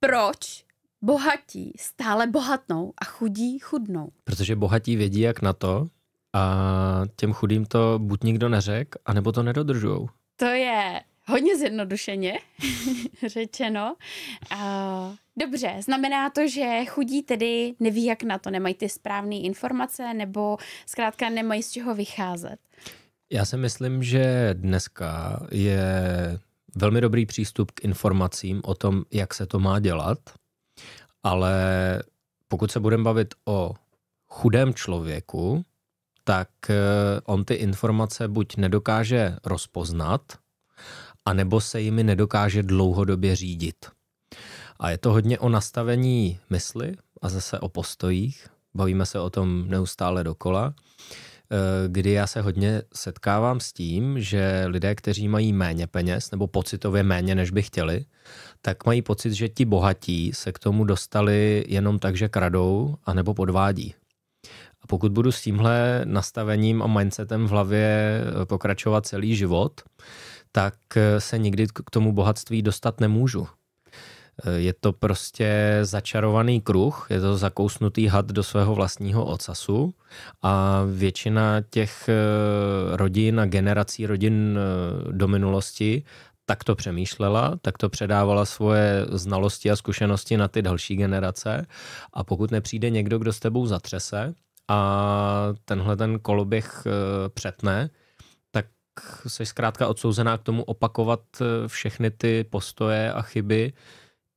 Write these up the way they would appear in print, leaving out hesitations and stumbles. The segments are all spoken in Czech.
proč bohatí stále bohatnou a chudí chudnou? Protože bohatí vědí, jak na to, a těm chudým to buď nikdo neřekl, anebo to nedodržujou. To je hodně zjednodušeně řečeno. Dobře, znamená to, že chudí tedy neví, jak na to, nemají ty správné informace, nebo zkrátka nemají z čeho vycházet? Já si myslím, že dneska je velmi dobrý přístup k informacím o tom, jak se to má dělat, ale pokud se budeme bavit o chudém člověku, tak on ty informace buď nedokáže rozpoznat, anebo se jimi nedokáže dlouhodobě řídit. A je to hodně o nastavení mysli a zase o postojích. Bavíme se o tom neustále dokola, kdy já se hodně setkávám s tím, že lidé, kteří mají méně peněz nebo pocitově méně, než by chtěli, tak mají pocit, že ti bohatí se k tomu dostali jenom tak, že kradou anebo podvádí. A pokud budu s tímhle nastavením a mindsetem v hlavě pokračovat celý život, tak se nikdy k tomu bohatství dostat nemůžu. Je to prostě začarovaný kruh, je to zakousnutý had do svého vlastního ocasu a většina těch rodin a generací rodin do minulosti tak to přemýšlela, tak to předávala svoje znalosti a zkušenosti na ty další generace a pokud nepřijde někdo, kdo s tebou zatřese a tenhle ten koloběh přetne, tak jsi zkrátka odsouzená k tomu opakovat všechny ty postoje a chyby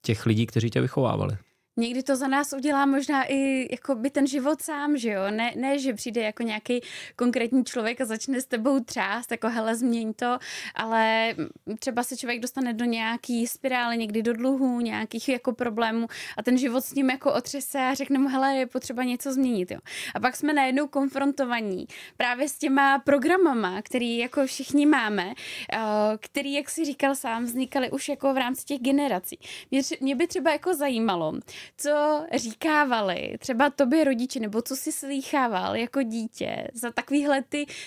těch lidí, kteří tě vychovávali. Někdy to za nás udělá možná i jako by ten život sám, že jo? Ne, že přijde jako nějaký konkrétní člověk a začne s tebou třást, jako hele, změň to, ale třeba se člověk dostane do nějaký spirály, někdy do dluhů, nějakých jako problémů a ten život s ním jako otřese a řekne mu, hele, je potřeba něco změnit, jo? A pak jsme najednou konfrontovaní právě s těma programama, který jako všichni máme, který, jak si říkal sám, vznikaly už jako v rámci těch generací. Mě by třeba jako zajímalo, co říkávali třeba tobě rodiče, nebo co jsi slýchával jako dítě za takovýhle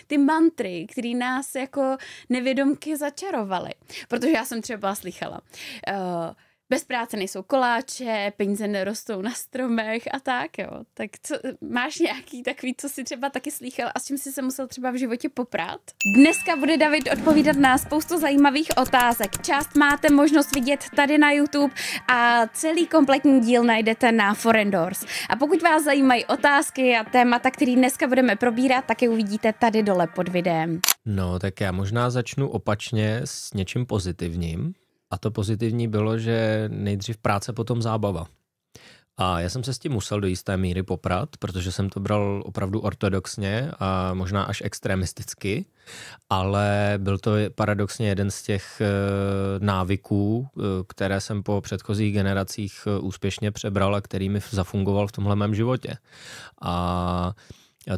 ty mantry, který nás jako nevědomky začarovaly. Protože já jsem třeba slychala, bez práce nejsou koláče, peníze nerostou na stromech a tak, jo. Tak co, máš nějaký takový, co jsi třeba taky slýchal a s čím jsi se musel třeba v životě poprat? Dneska bude David odpovídat na spoustu zajímavých otázek. Část máte možnost vidět tady na YouTube a celý kompletní díl najdete na Foreign Doors. A pokud vás zajímají otázky a témata, který dneska budeme probírat, tak je uvidíte tady dole pod videem. No, tak já možná začnu opačně s něčím pozitivním. A to pozitivní bylo, že nejdřív práce, potom zábava. A já jsem se s tím musel do jisté míry poprat, protože jsem to bral opravdu ortodoxně a možná až extremisticky, ale byl to paradoxně jeden z těch návyků, které jsem po předchozích generacích úspěšně přebral a který mi zafungoval v tomhle mém životě. A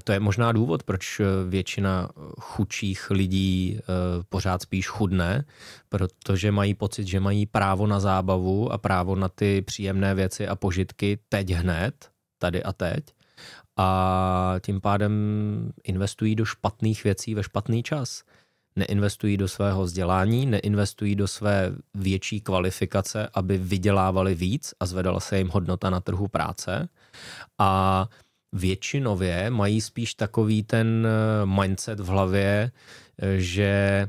to je možná důvod, proč většina chudších lidí pořád spíš chudne, protože mají pocit, že mají právo na zábavu a právo na ty příjemné věci a požitky teď hned, tady a teď. A tím pádem investují do špatných věcí ve špatný čas. Neinvestují do svého vzdělání, neinvestují do své větší kvalifikace, aby vydělávali víc a zvedala se jim hodnota na trhu práce. A většinově mají spíš takový ten mindset v hlavě, že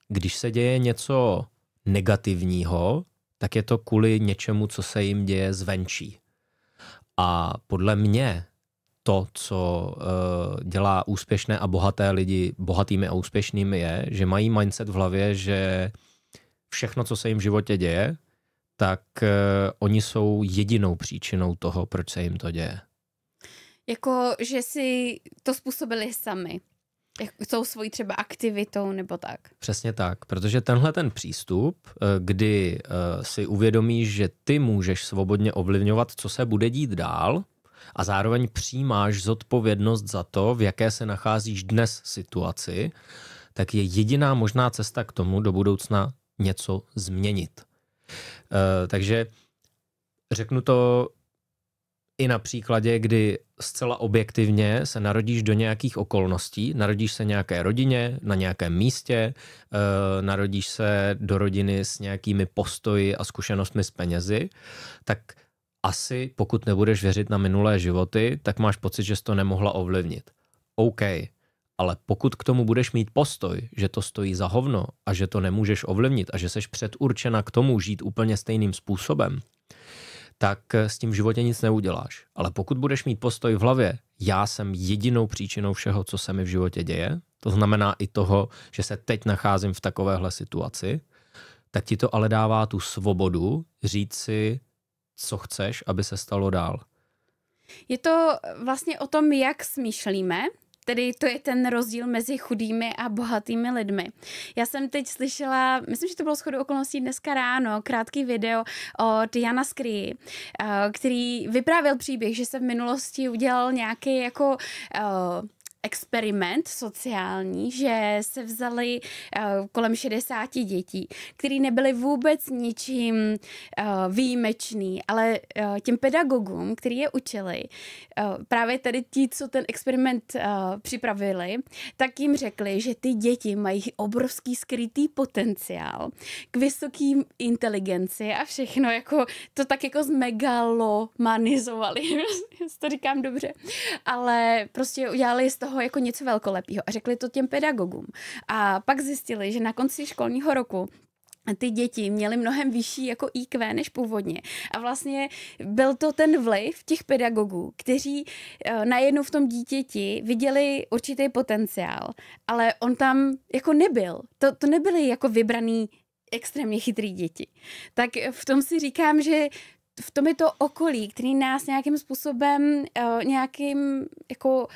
když se děje něco negativního, tak je to kvůli něčemu, co se jim děje zvenčí. A podle mě to, co dělá úspěšné a bohaté lidi bohatými a úspěšnými je, že mají mindset v hlavě, že všechno, co se jim v životě děje, tak oni jsou jedinou příčinou toho, proč se jim to děje. Jako, že si to způsobili sami. Tou svojí třeba aktivitou nebo tak. Přesně tak, protože tenhle ten přístup, kdy si uvědomíš, že ty můžeš svobodně ovlivňovat, co se bude dít dál a zároveň přijímáš zodpovědnost za to, v jaké se nacházíš dnes situaci, tak je jediná možná cesta k tomu do budoucna něco změnit. Takže řeknu to i na příkladě, kdy zcela objektivně se narodíš do nějakých okolností, narodíš se nějaké rodině, na nějakém místě, narodíš se do rodiny s nějakými postoji a zkušenostmi s penězi, tak asi pokud nebudeš věřit na minulé životy, tak máš pocit, že jsi to nemohla ovlivnit. OK, ale pokud k tomu budeš mít postoj, že to stojí za hovno a že to nemůžeš ovlivnit a že seš předurčena k tomu žít úplně stejným způsobem, tak s tím v životě nic neuděláš. Ale pokud budeš mít postoj v hlavě, já jsem jedinou příčinou všeho, co se mi v životě děje, to znamená i toho, že se teď nacházím v takovéhle situaci, tak ti to ale dává tu svobodu říct si, co chceš, aby se stalo dál. Je to vlastně o tom, jak smýšlíme, tedy to je ten rozdíl mezi chudými a bohatými lidmi. Já jsem teď slyšela, myslím, že to bylo shodou okolností dneska ráno, krátký video od Jana Skryji, který vyprávěl příběh, že se v minulosti udělal nějaký jako experiment sociální, že se vzali kolem 60 dětí, který nebyly vůbec ničím výjimečný, ale těm pedagogům, který je učili, právě tady ti, co ten experiment připravili, tak jim řekli, že ty děti mají obrovský skrytý potenciál k vysokým inteligenci a všechno, jako to tak jako zmegalomanizovali, jestli to říkám dobře, ale prostě udělali z toho jako něco velkolepého a řekli to těm pedagogům. A pak zjistili, že na konci školního roku ty děti měly mnohem vyšší jako IQ než původně. A vlastně byl to ten vliv těch pedagogů, kteří najednou v tom dítěti viděli určitý potenciál, ale on tam jako nebyl. To nebyly jako vybraný extrémně chytrý děti. Tak v tom si říkám, že v tom je to okolí, který nás nějakým způsobem nějakým jako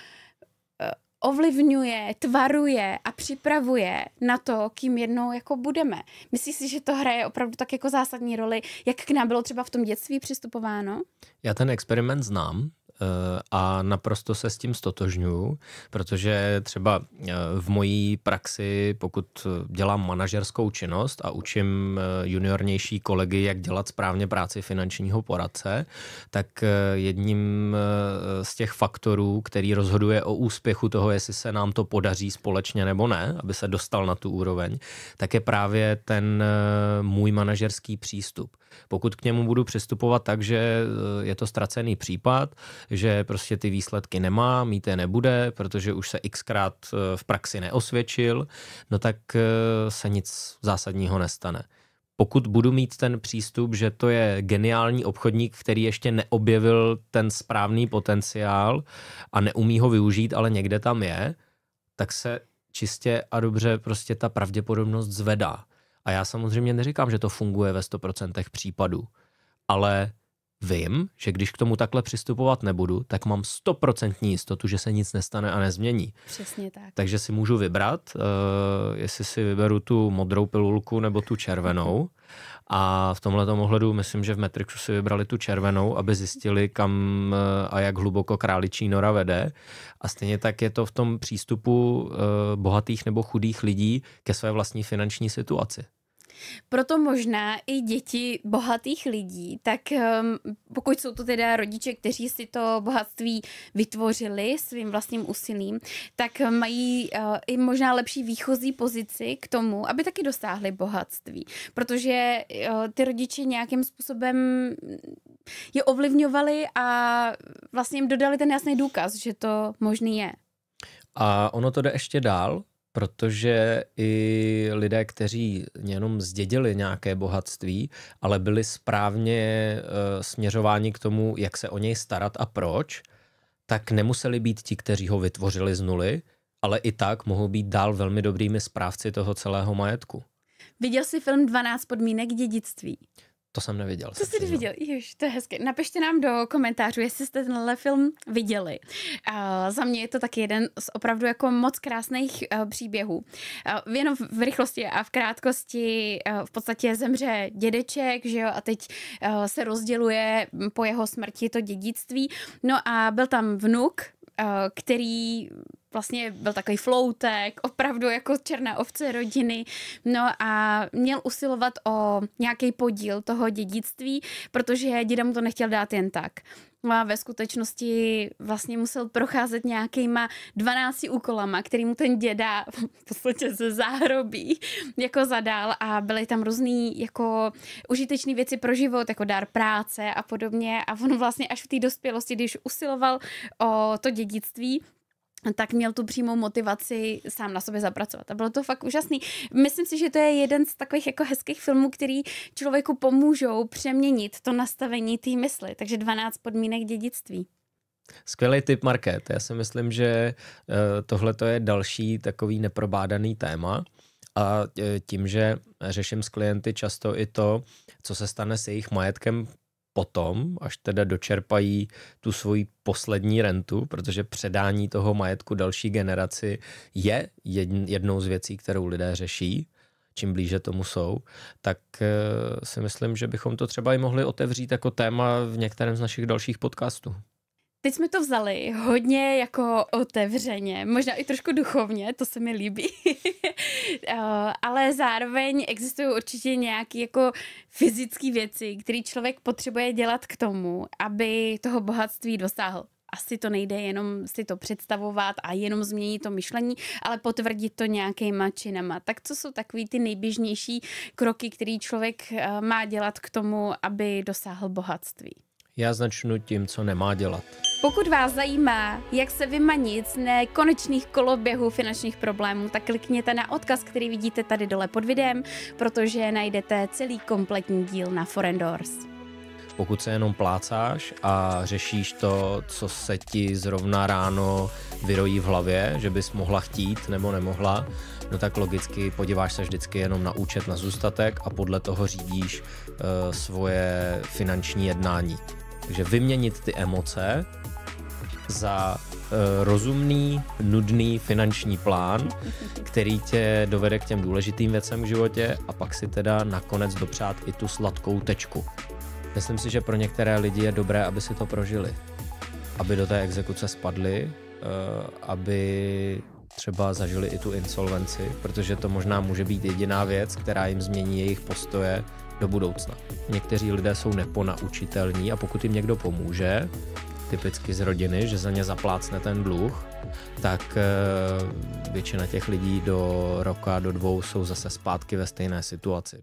ovlivňuje, tvaruje a připravuje na to, kým jednou jako budeme. Myslíš si, že to hraje opravdu tak jako zásadní roli, jak k nám bylo třeba v tom dětství přistupováno? Já ten experiment znám a naprosto se s tím stotožňuju, protože třeba v mojí praxi, pokud dělám manažerskou činnost a učím juniornější kolegy, jak dělat správně práci finančního poradce, tak jedním z těch faktorů, který rozhoduje o úspěchu toho, jestli se nám to podaří společně nebo ne, aby se dostal na tu úroveň, tak je právě ten můj manažerský přístup. Pokud k němu budu přistupovat tak, že je to ztracený případ, že prostě ty výsledky nemá, mít je nebude, protože už se xkrát v praxi neosvědčil, no tak se nic zásadního nestane. Pokud budu mít ten přístup, že to je geniální obchodník, který ještě neobjevil ten správný potenciál a neumí ho využít, ale někde tam je, tak se čistě a dobře prostě ta pravděpodobnost zvedá. A já samozřejmě neříkám, že to funguje ve 100% případů, ale vím, že když k tomu takhle přistupovat nebudu, tak mám 100% jistotu, že se nic nestane a nezmění. Přesně tak. Takže si můžu vybrat, jestli si vyberu tu modrou pilulku nebo tu červenou. A v tomhletom ohledu myslím, že v Matrixu si vybrali tu červenou, aby zjistili, kam a jak hluboko králičí nora vede. A stejně tak je to v tom přístupu bohatých nebo chudých lidí ke své vlastní finanční situaci. Proto možná i děti bohatých lidí, tak pokud jsou to teda rodiče, kteří si to bohatství vytvořili svým vlastním úsilím, tak mají i možná lepší výchozí pozici k tomu, aby taky dosáhli bohatství. Protože ty rodiče nějakým způsobem je ovlivňovali a vlastně jim dodali ten jasný důkaz, že to možný je. A ono to jde ještě dál, protože i lidé, kteří jenom zdědili nějaké bohatství, ale byli správně směřováni k tomu, jak se o něj starat a proč, tak nemuseli být ti, kteří ho vytvořili z nuly, ale i tak mohou být dál velmi dobrými správci toho celého majetku. Viděl jsi film 12 podmínek dědictví? To jsem neviděl. To jsi viděl, jež, to je hezké. Napište nám do komentářů, jestli jste tenhle film viděli. Za mě je to taky jeden z opravdu jako moc krásných příběhů. Jenom v rychlosti a v krátkosti v podstatě zemře dědeček, že jo, a teď se rozděluje po jeho smrti to dědictví. No a byl tam vnuk, který vlastně byl takový floutek, opravdu jako černá ovce rodiny, no a měl usilovat o nějaký podíl toho dědictví, protože děda mu to nechtěl dát jen tak. a ve skutečnosti vlastně musel procházet nějakýma 12 úkolama, který mu ten děda v podstatě ze záhrobí jako zadal a byly tam různý jako užitečné věci pro život, jako dar práce a podobně a on vlastně až v té dospělosti, když usiloval o to dědictví, tak měl tu přímou motivaci sám na sobě zapracovat. A bylo to fakt úžasný. Myslím si, že to je jeden z takových jako hezkých filmů, který člověku pomůžou přeměnit to nastavení té mysli. Takže 12 podmínek dědictví. Skvělý tip, Market. Já si myslím, že tohle je další takový neprobádaný téma. A tím, že řeším s klienty často i to, co se stane s jejich majetkem potom, až teda dočerpají tu svoji poslední rentu, protože předání toho majetku další generaci je jednou z věcí, kterou lidé řeší, čím blíže tomu jsou, tak si myslím, že bychom to třeba i mohli otevřít jako téma v některém z našich dalších podcastů. Teď jsme to vzali hodně jako otevřeně, možná i trošku duchovně, to se mi líbí, ale zároveň existují určitě nějaké jako fyzické věci, které člověk potřebuje dělat k tomu, aby toho bohatství dosáhl. Asi to nejde jenom si to představovat a jenom změnit to myšlení, ale potvrdit to nějakýma činama. Tak co jsou takový ty nejběžnější kroky, který člověk má dělat k tomu, aby dosáhl bohatství? Já začnu tím, co nemá dělat. Pokud vás zajímá, jak se vymanit z nekonečných koloběhů finančních problémů, tak klikněte na odkaz, který vidíte tady dole pod videem, protože najdete celý kompletní díl na Foreign Doors. Pokud se jenom plácáš a řešíš to, co se ti zrovna ráno vyrojí v hlavě, že bys mohla chtít nebo nemohla, no tak logicky podíváš se vždycky jenom na účet, na zůstatek a podle toho řídíš svoje finanční jednání. Takže vyměnit ty emoce za rozumný, nudný finanční plán, který tě dovede k těm důležitým věcem v životě a pak si teda nakonec dopřát i tu sladkou tečku. Myslím si, že pro některé lidi je dobré, aby si to prožili. Aby do té exekuce spadli, aby třeba zažili i tu insolvenci, protože to možná může být jediná věc, která jim změní jejich postoje do budoucna. Někteří lidé jsou neponaučitelní a pokud jim někdo pomůže, typicky z rodiny, že za ně zaplácne ten dluh, tak většina těch lidí do roka, do 2 jsou zase zpátky ve stejné situaci.